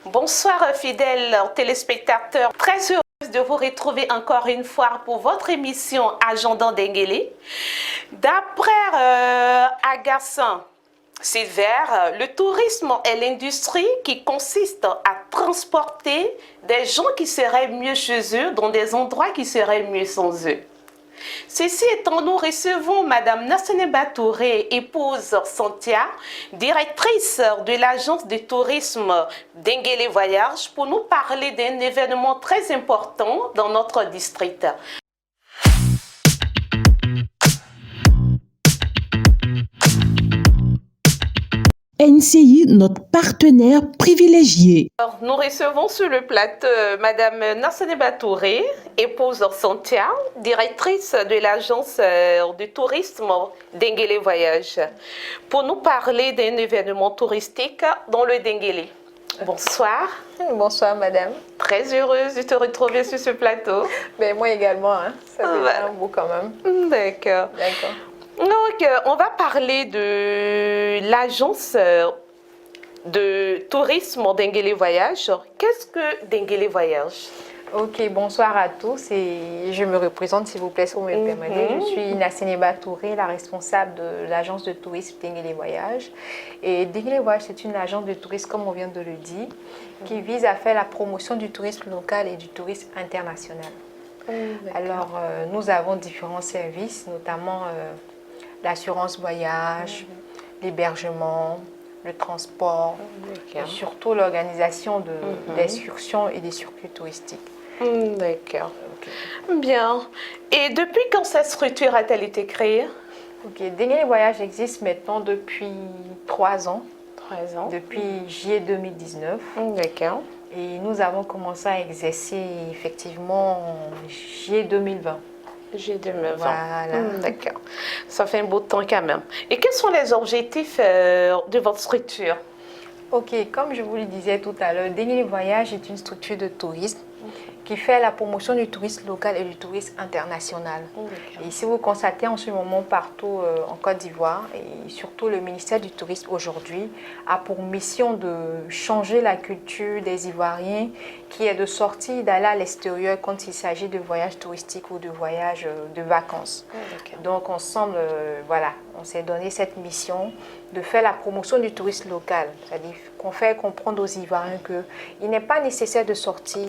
Bonsoir fidèles téléspectateurs, très heureuse de vous retrouver encore une fois pour votre émission Agenda Ndengele. D'après Agassan Silver, le tourisme est l'industrie qui consiste à transporter des gens qui seraient mieux chez eux dans des endroits qui seraient mieux sans eux. Ceci étant, nous recevons Madame Nasseneba Touré, épouse Santia, directrice de l'agence de tourisme Ndengele Voyage, pour nous parler d'un événement très important dans notre district. NCI, notre partenaire privilégié. Alors, nous recevons sur le plateau Madame Nasseneba Touré, épouse Santia, directrice de l'agence de tourisme Ndengele Voyage, pour nous parler d'un événement touristique dans le Ndengele. Bonsoir. Bonsoir madame. Très heureuse de te retrouver sur ce plateau. Mais moi également, hein. Ça fait un beau quand même. D'accord. D'accord. Donc, on va parler de l'agence de tourisme Ndengele Voyage. Qu'est-ce que Ndengele Voyage? Ok, bonsoir à tous et je me représente s'il vous plaît si vous me permettez. Je suis Nasseneba Touré, la responsable de l'agence de tourisme Ndengele Voyage. Et Ndengele Voyage, c'est une agence de tourisme, comme on vient de le dire, qui vise à faire la promotion du tourisme local et du tourisme international. Alors, nous avons différents services, notamment l'assurance voyage, l'hébergement, le transport, et surtout l'organisation d'excursions et des circuits touristiques. D'accord. Bien. Et depuis quand cette structure a-t-elle été créée? Ndengele Voyage existe maintenant depuis 3 ans. 3 ans. Depuis juillet 2019. D'accord. Et nous avons commencé à exercer effectivement en juillet 2020. J'ai 2020. Voilà. D'accord. Ça fait un beau temps quand même. Et quels sont les objectifs de votre structure? Ok, comme je vous le disais tout à l'heure, Ndengele Voyage est une structure de tourisme qui fait la promotion du tourisme local et du tourisme international. Et si vous constatez en ce moment partout en Côte d'Ivoire, et surtout le ministère du Tourisme aujourd'hui, a pour mission de changer la culture des Ivoiriens qui est de sortir d'aller à l'extérieur quand il s'agit de voyages touristiques ou de voyages de vacances. Donc ensemble, voilà, on s'est donné cette mission de faire la promotion du tourisme local, c'est-à-dire qu'on fait comprendre aux Ivoiriens qu'il n'est pas nécessaire de sortir.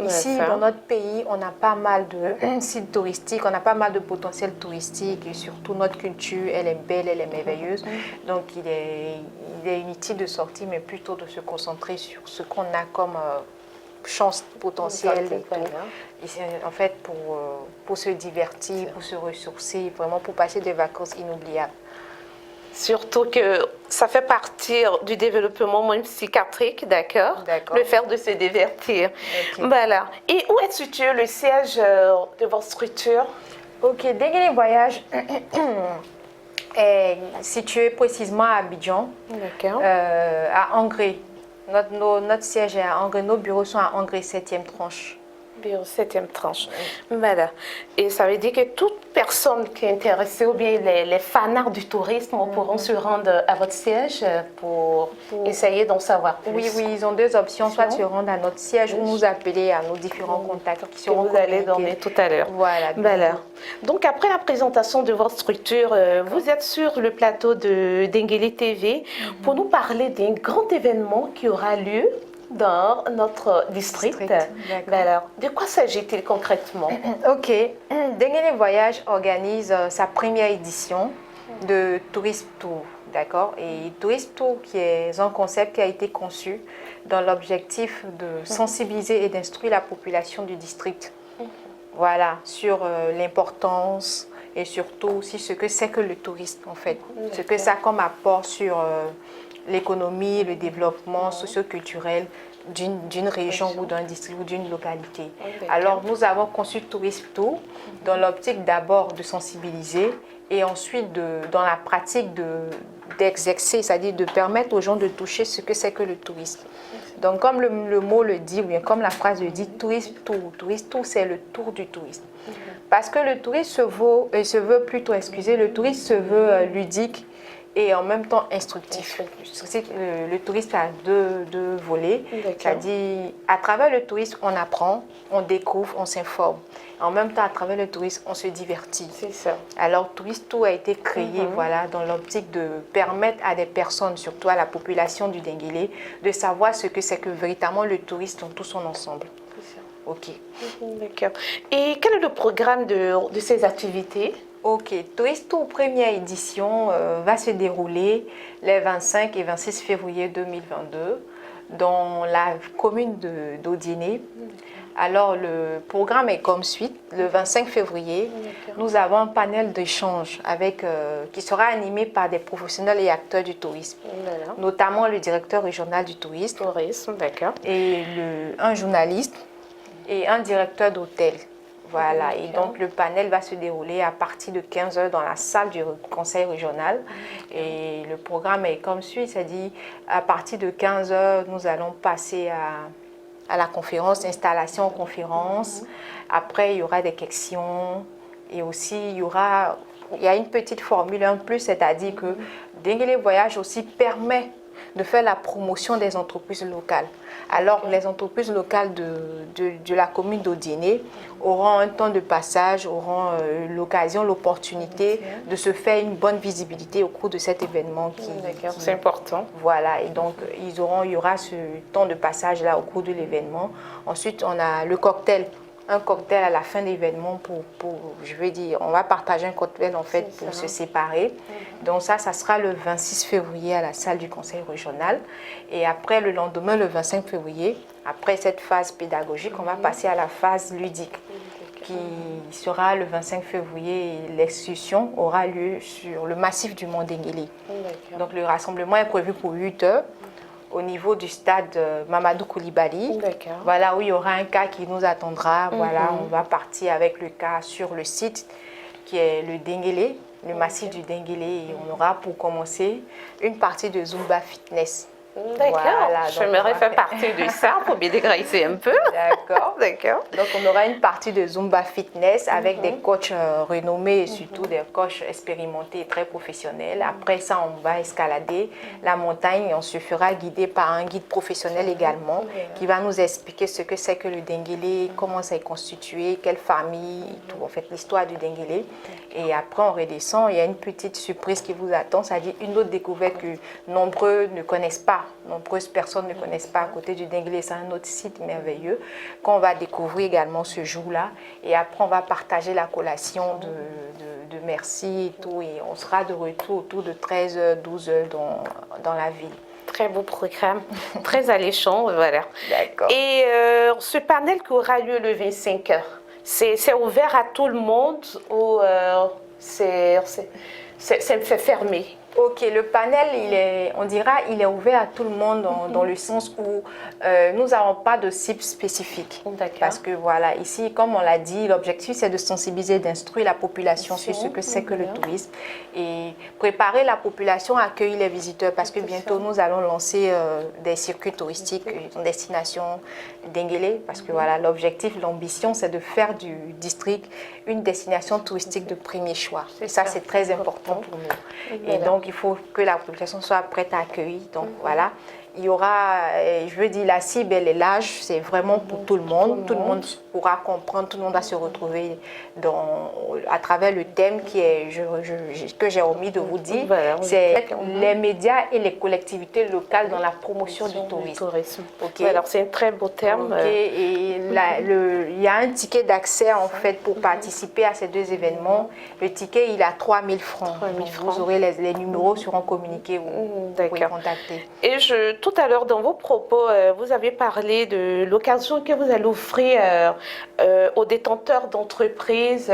Ici, dans notre pays, on a pas mal de sites touristiques, on a pas mal de potentiel touristique et surtout notre culture, elle est belle, elle est merveilleuse. Donc, il est inutile de sortir, mais plutôt de se concentrer sur ce qu'on a comme chance potentielle. En fait, pour se divertir, pour se ressourcer, vraiment pour passer des vacances inoubliables. Surtout que ça fait partie du développement même psychiatrique, d'accord? Le fait de se divertir. Voilà. Et où est situé le siège de votre structure? Ok, Ndengele Voyage est situé précisément à Abidjan, à Angré. Notre siège est à Angré, nos bureaux sont à Angré 7e tranche. Bureau 7e tranche. Voilà. Et ça veut dire que toute personne qui est intéressée, ou bien les fanards du tourisme, pourront se rendre à votre siège pour essayer d'en savoir plus. Oui, ils ont deux options, soit se rendre à notre siège ou nous appeler à nos différents contacts qui seront vous allez donner tout à l'heure. Voilà. Donc après la présentation de votre structure, vous êtes sur le plateau de Ndengele TV pour nous parler d'un grand événement qui aura lieu dans notre district. Alors, de quoi s'agit-il concrètement? Ok, Ndengele Voyage organise sa première édition de Tourisme Tour, d'accord? Et Tourisme Tour qui est un concept qui a été conçu dans l'objectif de sensibiliser et d'instruire la population du district. Voilà, sur l'importance et surtout aussi ce que c'est que le tourisme en fait, ce que ça a comme apport sur l'économie, le développement socio-culturel d'une région ou d'un district ou d'une localité. Alors nous avons conçu Tourisme Tour dans l'optique d'abord de sensibiliser et ensuite dans la pratique d'exercer, c'est-à-dire de permettre aux gens de toucher ce que c'est que le tourisme. Donc comme le mot le dit, ou bien comme la phrase le dit, Tourisme Tour. Tourisme Tour, c'est le tour du tourisme. Parce que le tourisme le tourisme se veut ludique et en même temps instructif. Le tourisme a deux volets, c'est-à-dire à travers le tourisme, on apprend, on découvre, on s'informe. En même temps, à travers le tourisme, on se divertit. C'est ça. Alors, Tourisme Tour a été créé voilà, dans l'optique de permettre à des personnes, surtout à la population du Denguélé, de savoir ce que c'est que véritablement le tourisme dans tout son ensemble. C'est ça. Ok. D'accord. Et quel est le programme de ces activités? Ok, Tourisme Tour première édition va se dérouler les 25 et 26 février 2022 dans la commune d'Audiné. Alors, le programme est comme suit. Le 25 février, nous avons un panel d'échange qui sera animé par des professionnels et acteurs du tourisme, notamment le directeur régional du tourisme, D'accord. et un journaliste et un directeur d'hôtel. Voilà, et donc le panel va se dérouler à partir de 15 h dans la salle du conseil régional. Et le programme est comme suit, c'est-à-dire à partir de 15 h, nous allons passer à la conférence, installation conférence. Après, il y aura des questions et aussi il y a une petite formule en plus, c'est-à-dire que Denguélé Voyage aussi permet de faire la promotion des entreprises locales. Alors, les entreprises locales de la commune d'Audiné auront un temps de passage, auront l'occasion, l'opportunité de se faire une bonne visibilité au cours de cet événement. C'est important. Voilà, et donc il y aura ce temps de passage-là au cours de l'événement. Ensuite, on a le cocktail. Un cocktail à la fin de l'événement je veux dire, on va partager un cocktail en fait pour se séparer. Donc ça sera le 26 février à la salle du conseil régional. Et après, le lendemain, le 25 février, après cette phase pédagogique, on va passer à la phase ludique qui sera le 25 février. L'excursion aura lieu sur le massif du Mont Denguélé. Donc le rassemblement est prévu pour 8 h. Au niveau du stade Mamadou Koulibaly. Voilà, où il y aura un cas qui nous attendra. Voilà, on va partir avec le cas sur le site qui est le Denguélé, le massif du Denguélé. Et on aura pour commencer une partie de Zumba Fitness. D'accord, voilà, j'aimerais faire partie de ça pour me dégraisser un peu. D'accord. Donc on aura une partie de Zumba Fitness avec des coachs renommés et surtout des coachs expérimentés et très professionnels. Après ça, on va escalader la montagne et on se fera guider par un guide professionnel également qui va nous expliquer ce que c'est que le Denguélé, comment ça est constitué, quelle famille, tout, en fait l'histoire du Denguélé. Et après on redescend, il y a une petite surprise qui vous attend, c'est-à-dire une autre découverte que nombreux ne connaissent pas. Nombreuses personnes ne connaissent pas à côté du Denguélé, c'est un autre site merveilleux qu'on va découvrir également ce jour-là. Et après, on va partager la collation de merci et tout. Et on sera de retour autour de 13 h, 12 h dans la ville. Très beau programme, très alléchant, voilà. D'accord. Et ce panel qui aura lieu le 25, c'est ouvert à tout le monde ou c'est fermé? Ok, le panel, il est ouvert à tout le monde dans le sens où nous n'avons pas de cible spécifique. Parce que voilà, ici, comme on l'a dit, l'objectif c'est de sensibiliser, d'instruire la population sur ce que c'est que le tourisme et préparer la population à accueillir les visiteurs parce que bientôt nous allons lancer des circuits touristiques en destination Denguélé parce que voilà, l'objectif, l'ambition c'est de faire du district une destination touristique de premier choix. Et ça, c'est très important pour nous. Et donc, il faut que la population soit prête à accueillir. Donc, voilà. Il y aura, je veux dire, la cible, elle est large, c'est vraiment pour tout le monde. Tout le monde pourra comprendre, tout le monde va se retrouver à travers le thème que j'ai omis de vous dire. C'est les médias et les collectivités locales dans la promotion du tourisme. Okay. Alors, c'est un très beau terme. Et il y a un ticket d'accès, en fait, pour participer à ces deux événements. Le ticket, il a 3 000 francs. Vous aurez les numéros seront communiqués, vous pouvez contacter. Et tout à l'heure, dans vos propos, vous avez parlé de l'occasion que vous allez offrir aux détenteurs d'entreprises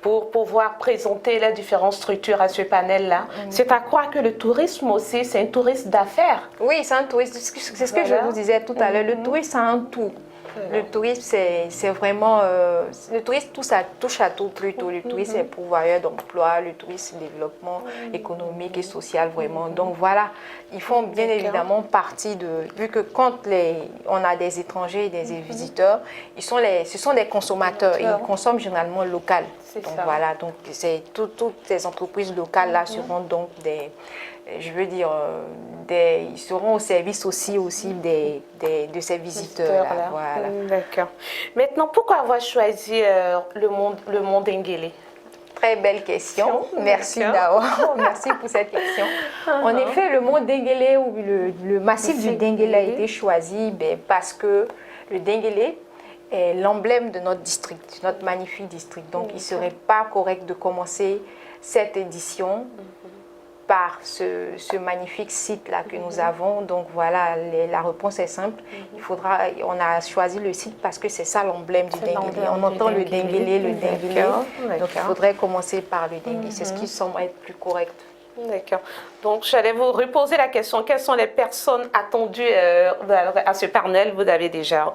pour pouvoir présenter les différentes structures à ce panel-là. C'est à croire que le tourisme aussi, c'est un tourisme d'affaires. Oui, c'est un tourisme. C'est ce que je vous disais tout à l'heure. Le tourisme, c'est un tout. Le tourisme, c'est vraiment... le tourisme, ça touche à tout plutôt. Le tourisme est pourvoyeur d'emploi, le tourisme c'est développement économique et social vraiment. Donc voilà, ils font bien évidemment partie de... Vu que quand on a des étrangers et des visiteurs, ce sont des consommateurs et ils consomment généralement local. C'est Donc ça. voilà, donc c'est toutes ces entreprises locales là seront donc je veux dire, ils seront au service aussi de ces visiteurs là. Voilà. D'accord. Maintenant, pourquoi avoir choisi le monde Denguélé? Très belle question. Merci D'accord. Nao. Merci pour cette question. En effet, le mont Denguélé ou le massif du Denguélé a été choisi parce que le Denguélé est l'emblème de notre district, notre magnifique district. Donc, il ne serait pas correct de commencer cette édition par ce magnifique site-là que nous avons. Donc voilà, la réponse est simple. On a choisi le site parce que c'est ça l'emblème du Denguélé. On entend le Denguélé, le Denguélé. Donc il faudrait commencer par le Denguélé. C'est ce qui semble être plus correct. D'accord. Donc, j'allais vous reposer la question. Quelles sont les personnes attendues à ce panel? Vous avez déjà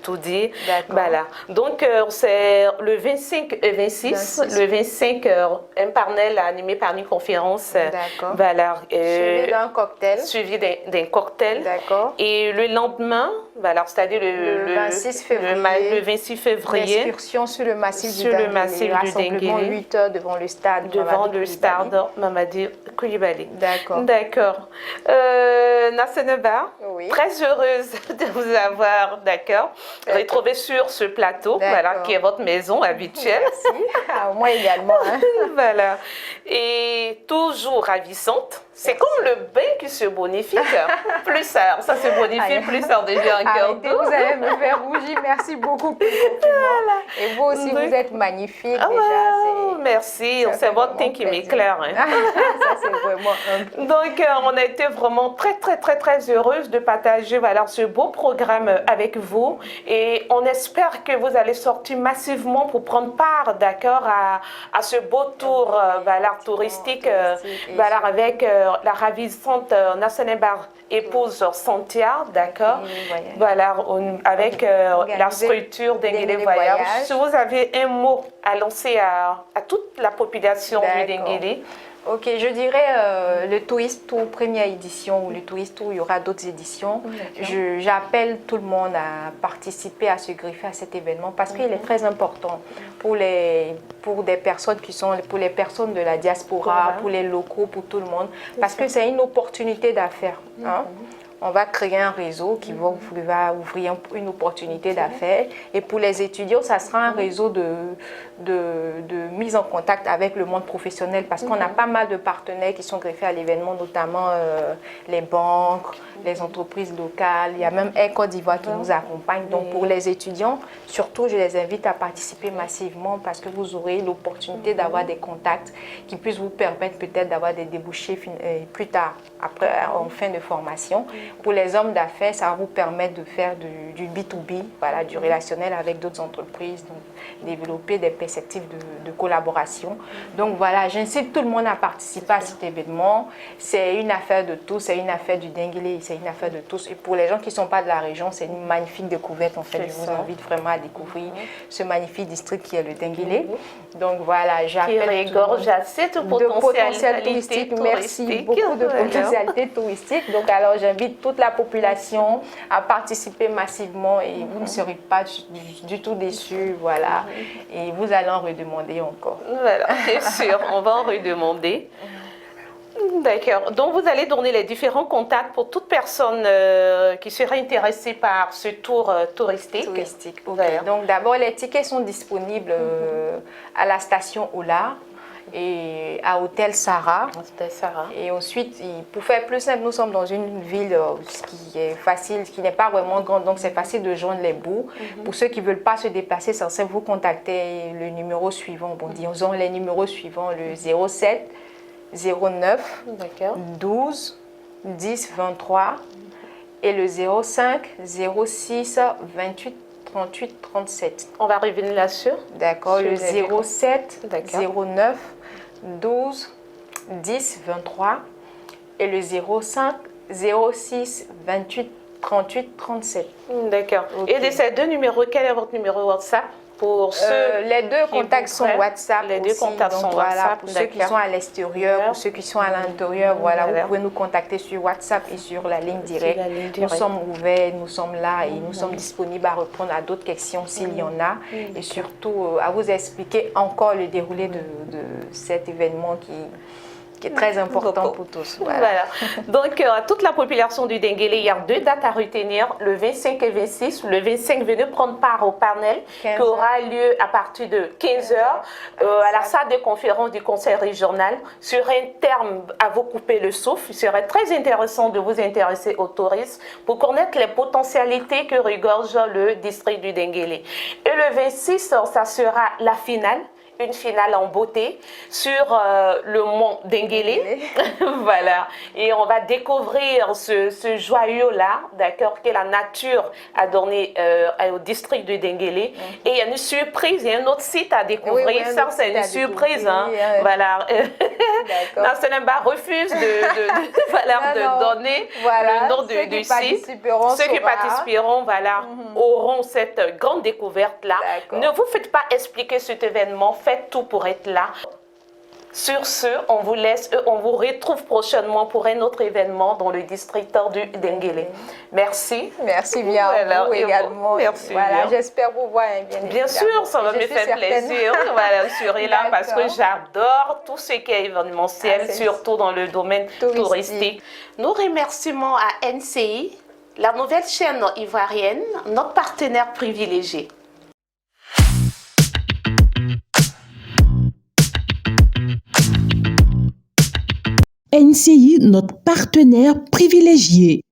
tout dit. Voilà. Donc, c'est le 25 et 26. Le 25, un panel animé par une conférence. D'accord. Voilà. Suivi d'un cocktail. Suivi d'un cocktail. D'accord. Et le lendemain, voilà, c'est-à-dire le 26 février. Le 26 février. L'excursion sur le massif du Denguélé. Rassemblement 8 heures devant le stade. Devant le stade Mamadi Coulibaly. D'accord. D'accord. Nasseneba, oui. Très heureuse de vous avoir, retrouvé sur ce plateau, voilà, qui est votre maison habituelle. Merci. Moi également. Hein. Voilà. Et toujours ravissante. C'est comme le bain qui se bonifie. Plus ça se bonifie, plus ça devient un cœur d'eau. Vous allez me faire rougir. Merci beaucoup pour le compliment. Et vous aussi, vous êtes magnifique. Merci. C'est votre teint qui m'éclaire. Hein. Ça, c'est vraiment Donc, on a été vraiment très heureuse de partager ce beau programme avec vous. Et on espère que vous allez sortir massivement pour prendre part, à ce beau tour touristique, avec la ravissante Nasseneba épouse Santia, voilà, avec la structure Denguélé Voyage. Si vous avez un mot à lancer à toute la population du Denguélé. Ok, je dirais le Tourist Tour première édition ou le Tourist Tour, il y aura d'autres éditions. J'appelle tout le monde à participer, à se greffer à cet événement parce qu'il est très important pour les personnes pour les personnes de la diaspora, pour les locaux, pour tout le monde, parce que c'est une opportunité d'affaires. Hein? On va créer un réseau qui va ouvrir une opportunité d'affaires. Et pour les étudiants, ça sera un réseau de mise en contact avec le monde professionnel parce qu'on a pas mal de partenaires qui sont greffés à l'événement, notamment les banques, les entreprises locales. Il y a même Air Côte d'Ivoire qui nous accompagne. Donc pour les étudiants, surtout, je les invite à participer massivement parce que vous aurez l'opportunité d'avoir des contacts qui puissent vous permettre peut-être d'avoir des débouchés plus tard, en fin de formation. Pour les hommes d'affaires, ça va vous permettre de faire du B2B, voilà, du relationnel avec d'autres entreprises, donc développer des perspectives de collaboration. Donc voilà, j'incite tout le monde à participer à cet événement. C'est une affaire de tous, c'est une affaire du Denguélé, c'est une affaire de tous. Et pour les gens qui ne sont pas de la région, c'est une magnifique découverte. En fait, je vous invite vraiment à découvrir ce magnifique district qui est le Denguélé. Donc voilà, j'appelle qui regorge assez de potentiel touristique. Merci beaucoup de potentialité touristique. Donc alors, j'invite toute la population à participer massivement et vous ne serez pas du tout déçus, voilà. Et vous allez en redemander encore. Voilà, c'est sûr, on va en redemander. D'accord. Donc, vous allez donner les différents contacts pour toute personne qui serait intéressée par ce tour touristique. Okay. Donc, d'abord, les tickets sont disponibles à la station Ola et à Hôtel Sarah. Et ensuite, pour faire plus simple, nous sommes dans une ville qui est facile, qui n'est pas vraiment grande, donc c'est facile de joindre les bouts. Pour ceux qui ne veulent pas se déplacer, c'est simple, vous contactez le numéro suivant. Bon, disons les numéros suivants, le 07 09 12 10 23 et le 05 06 28 38 37. On va revenir là-dessus. D'accord, le 07 09 12 10 23 et le 05 06 28 38 37. D'accord. Et de ces deux numéros, quel est votre numéro WhatsApp pour ceux les deux qui contacts sont voudraient. WhatsApp. Les deux aussi. contacts Donc, sont voilà, WhatsApp, pour ceux qui d'accord. sont à l'extérieur, pour ceux qui sont à l'intérieur, voilà, Voilà. vous pouvez nous contacter sur WhatsApp et sur la ligne directe. la ligne Nous directe. sommes ouverts, nous sommes là et nous sommes disponibles à répondre à d'autres questions s'il y en a et surtout à vous expliquer encore le déroulé de cet événement qui est très important pour tous. Voilà. Donc, toute la population du Denguélé, il y a 2 dates à retenir, le 25 et 26. Le 25, venez prendre part au panel 15 qui aura lieu à partir de 15 h à la salle de conférence du Conseil régional sur un terme à vous couper le souffle. Il serait très intéressant de vous intéresser au tourisme pour connaître les potentialités que regorge le district du Denguélé. Et le 26, ça sera la finale. Une finale en beauté sur le mont Denguélé. Voilà. Et on va découvrir ce joyau-là, d'accord, que la nature a donné au district de Denguélé. Et il y a une surprise, il y a un autre site à découvrir. Oui, ça, c'est une surprise. Hein. Voilà. Nationalba refuse de donner le nom du site. Ceux qui participeront voilà, auront cette grande découverte-là. Ne vous faites pas expliquer cet événement. Faites tout pour être là. Sur ce, on vous laisse, on vous retrouve prochainement pour un autre événement dans le district du Denguélé. Merci. Merci bien à vous également. Merci. Voilà, j'espère vous voir bien sûr, ça va me faire plaisir. Voilà, je là parce que j'adore tout ce qui est événementiel, surtout dans le domaine touristique. Nos remerciements à NCI, la nouvelle chaîne ivoirienne, notre partenaire privilégié. NCI, notre partenaire privilégié.